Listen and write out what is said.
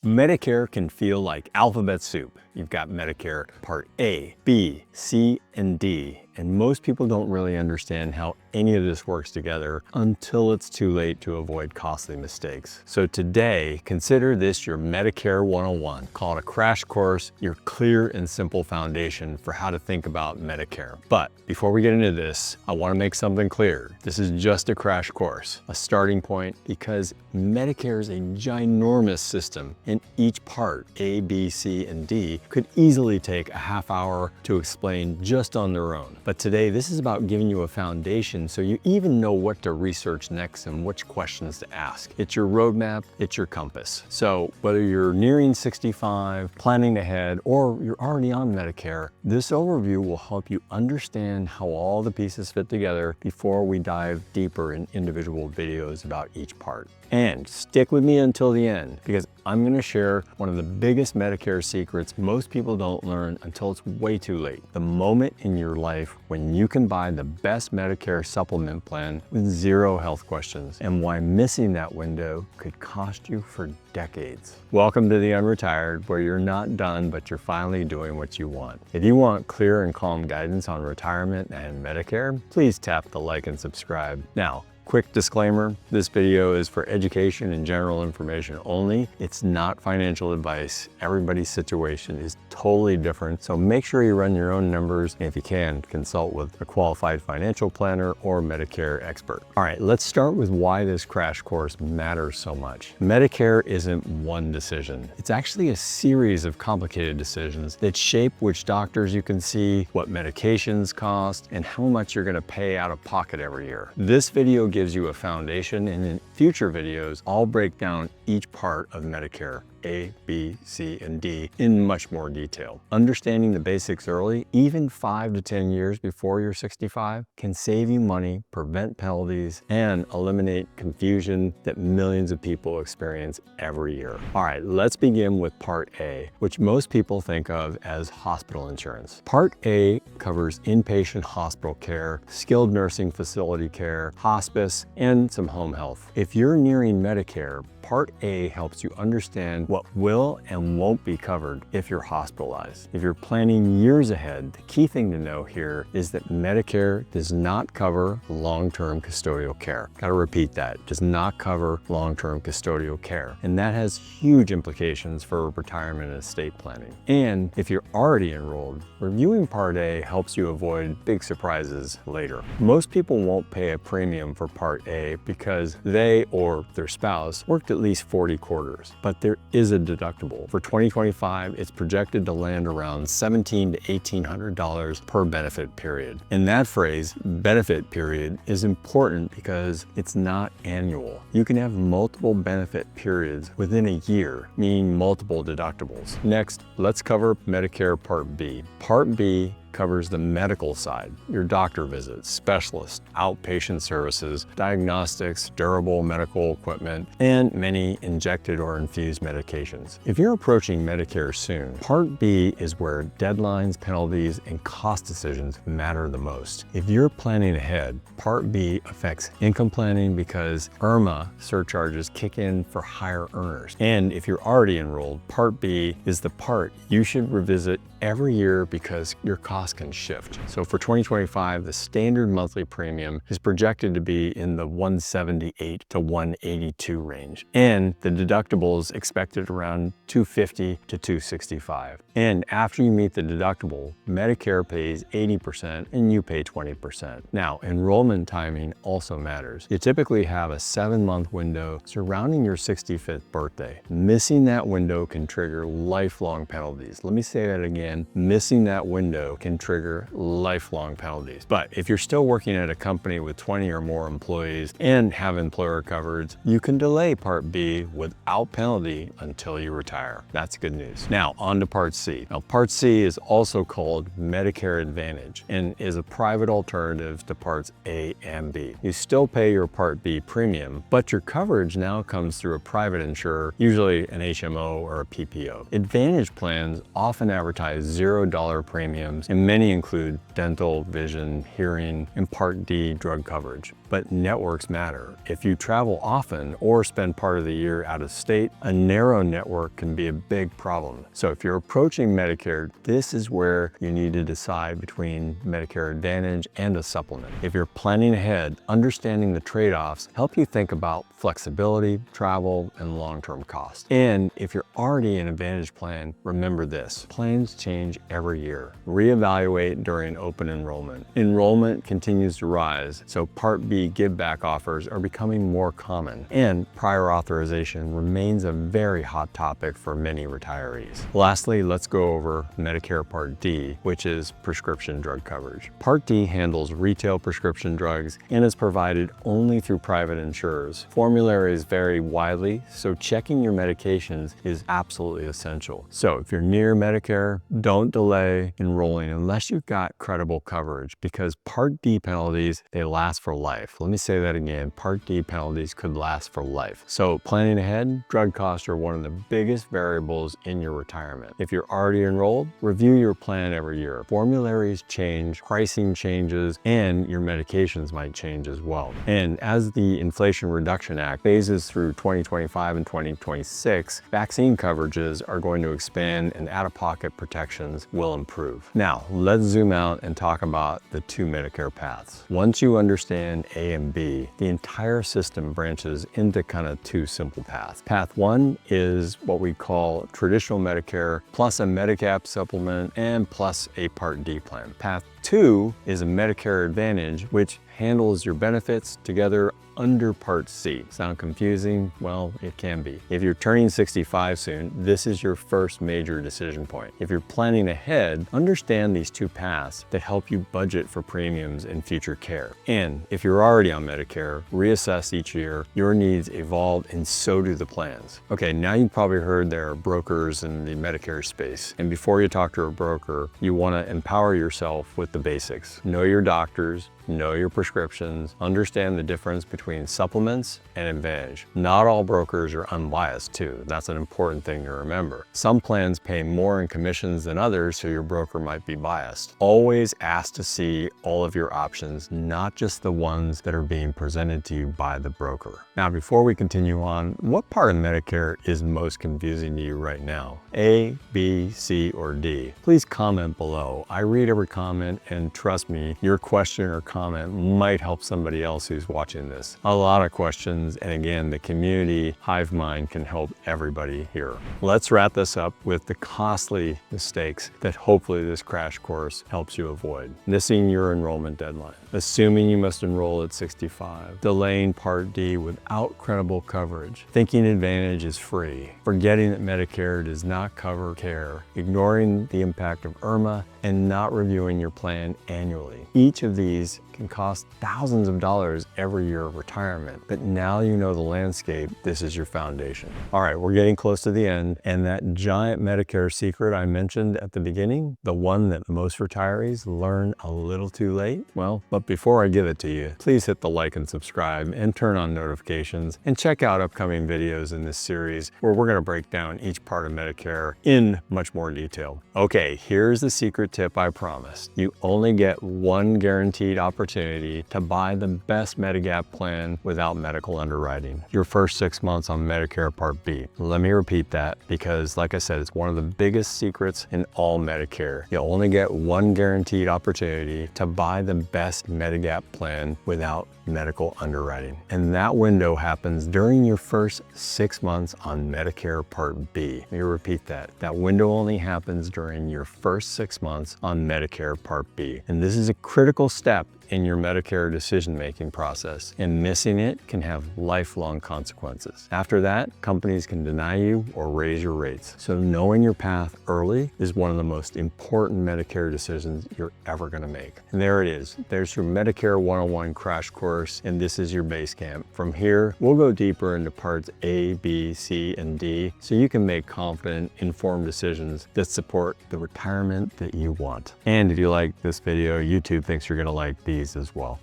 Medicare can feel like alphabet soup. You've got Medicare Part A, B, C, and D, and most people don't really understand how any of this works together until it's too late to avoid costly mistakes. So today, consider this your Medicare 101. Call it a crash course, your clear and simple foundation for how to think about Medicare. But before we get into this, I want to make something clear. This is just a crash course, a starting point, because Medicare is a ginormous system, and each part, A, B, C, and D, could easily take a half hour to explain just on their own. But today, this is about giving you a foundation so you even know what to research next and which questions to ask. It's your roadmap, it's your compass. So whether you're nearing 65, planning ahead, or you're already on Medicare, this overview will help you understand how all the pieces fit together before we dive deeper in individual videos about each part. And stick with me until the end, because I'm going to share one of the biggest Medicare secrets most people don't learn until it's way too late. The moment in your life when you can buy the best Medicare supplement plan with zero health questions, and why missing that window could cost you for decades. Welcome to the UnRetired, where you're not done, but you're finally doing what you want. If you want clear and calm guidance on retirement and Medicare, please tap the like and subscribe. Now, quick disclaimer, this video is for education and general information only. It's not financial advice. Everybody's situation is totally different, so make sure you run your own numbers, and if you can, consult with a qualified financial planner or Medicare expert. All right, let's start with why this crash course matters so much. Medicare isn't one decision. It's actually a series of complicated decisions that shape which doctors you can see, what medications cost, and how much you're gonna pay out of pocket every year. This video gives you a foundation, and in future videos, I'll break down each part of Medicare, A, B, C, and D, in much more detail. Understanding the basics early, even 5 to 10 years before you're 65, can save you money, prevent penalties, and eliminate confusion that millions of people experience every year. All right, let's begin with Part A, which most people think of as hospital insurance. Part A covers inpatient hospital care, skilled nursing facility care, hospice, and some home health. If you're nearing Medicare, Part A helps you understand what will and won't be covered if you're hospitalized. If you're planning years ahead, the key thing to know here is that Medicare does not cover long-term custodial care. Gotta repeat that, does not cover long-term custodial care. And that has huge implications for retirement and estate planning. And if you're already enrolled, reviewing Part A helps you avoid big surprises later. Most people won't pay a premium for Part A because they or their spouse worked at least 40 quarters, but there is a deductible. For 2025, it's projected to land around $1,700 to $1,800 per benefit period. And that phrase, benefit period, is important because it's not annual. You can have multiple benefit periods within a year, meaning multiple deductibles. Next, let's cover Medicare Part B. Part B covers the medical side, your doctor visits, specialists, outpatient services, diagnostics, durable medical equipment, and many injected or infused medications. If you're approaching Medicare soon, Part B is where deadlines, penalties, and cost decisions matter the most. If you're planning ahead, Part B affects income planning because IRMAA surcharges kick in for higher earners. And if you're already enrolled, Part B is the part you should revisit every year because your costs can shift. So for 2025, the standard monthly premium is projected to be in the $178 to $182 range. And the deductible is expected around $250 to $265. And after you meet the deductible, Medicare pays 80% and you pay 20%. Now, enrollment timing also matters. You typically have a 7-month window surrounding your 65th birthday. Missing that window can trigger lifelong penalties. Let me say that again. Missing that window can trigger lifelong penalties. But if you're still working at a company with 20 or more employees and have employer coverage, you can delay Part B without penalty until you retire. That's good news. Now, on to Part C. Now, Part C is also called Medicare Advantage and is a private alternative to Parts A and B. You still pay your Part B premium, but your coverage now comes through a private insurer, usually an HMO or a PPO. Advantage plans often advertise $0 premiums, and many include dental, vision, hearing, and Part D drug coverage. But networks matter. If you travel often or spend part of the year out of state, a narrow network can be a big problem. So if you're approaching Medicare, this is where you need to decide between Medicare Advantage and a supplement. If you're planning ahead, understanding the trade-offs help you think about flexibility, travel, and long-term costs. And if you're already in an Advantage plan, remember this: plans change every year. Reevaluate during open enrollment. Enrollment continues to rise, so Part B give-back offers are becoming more common, and prior authorization remains a very hot topic for many retirees. Lastly, let's go over Medicare Part D, which is prescription drug coverage. Part D handles retail prescription drugs and is provided only through private insurers. Formularies vary widely, so checking your medications is absolutely essential. So if you're near Medicare, don't delay enrolling unless you've got credible coverage, because Part D penalties, they last for life. Let me say that again. Part D penalties could last for life. So planning ahead, drug costs are one of the biggest variables in your retirement. If you're already enrolled, review your plan every year. Formularies change, pricing changes, and your medications might change as well. And as the Inflation Reduction Act phases through 2025 and 2026, vaccine coverages are going to expand and out-of-pocket protections will improve. Now, let's zoom out and talk about the two Medicare paths. Once you understand A and B, the entire system branches into kind of two simple paths. Path one is what we call traditional Medicare plus a Medigap supplement and plus a Part D plan. Path two is a Medicare Advantage, which handles your benefits together under Part C. Sound confusing? Well, it can be. If you're turning 65 soon, this is your first major decision point. If you're planning ahead, understand these two paths that help you budget for premiums and future care. And if you're already on Medicare, reassess each year. Your needs evolve and so do the plans. Okay, now you've probably heard there are brokers in the Medicare space. And before you talk to a broker, you want to empower yourself with the basics. Know your doctors, know your prescriptions, understand the difference between supplements and Advantage. Not all brokers are unbiased too. That's an important thing to remember. Some plans pay more in commissions than others, so your broker might be biased. Always ask to see all of your options, not just the ones that are being presented to you by the broker. Now, before we continue on, what part of Medicare is most confusing to you right now? A, B, C, or D? Please comment below. I read every comment, and trust me, your question or comment might help somebody else who's watching this. A lot of questions, and again, the community hive mind can help everybody here. Let's wrap this up with the costly mistakes that hopefully this crash course helps you avoid. Missing your enrollment deadline, assuming you must enroll at 65, delaying Part D without credible coverage, thinking Advantage is free, forgetting that Medicare does not cover care, ignoring the impact of IRMAA, and not reviewing your plan annually. Each of these can cost thousands of dollars every year of retirement, but now you know the landscape, this is your foundation. All right, we're getting close to the end, and that giant Medicare secret I mentioned at the beginning, the one that most retirees learn a little too late, well, but before I give it to you, please hit the like and subscribe and turn on notifications, and check out upcoming videos in this series where we're gonna break down each part of Medicare in much more detail. Okay, here's the secret tip I promised. You only get one guaranteed opportunity to buy the best Medigap plan without medical underwriting. Your first 6 months on Medicare Part B. Let me repeat that, because like I said, it's one of the biggest secrets in all Medicare. You only get one guaranteed opportunity to buy the best Medigap plan without medical underwriting. And that window happens during your first 6 months on Medicare Part B. Let me repeat that. That window only happens during your first 6 months on Medicare Part B. And this is a critical step in your Medicare decision-making process, and missing it can have lifelong consequences. After that, companies can deny you or raise your rates. So knowing your path early is one of the most important Medicare decisions you're ever gonna make. And there it is. There's your Medicare 101 crash course, and this is your base camp. From here, we'll go deeper into parts A, B, C, and D, so you can make confident, informed decisions that support the retirement that you want. And if you like this video, YouTube thinks you're gonna like these as well.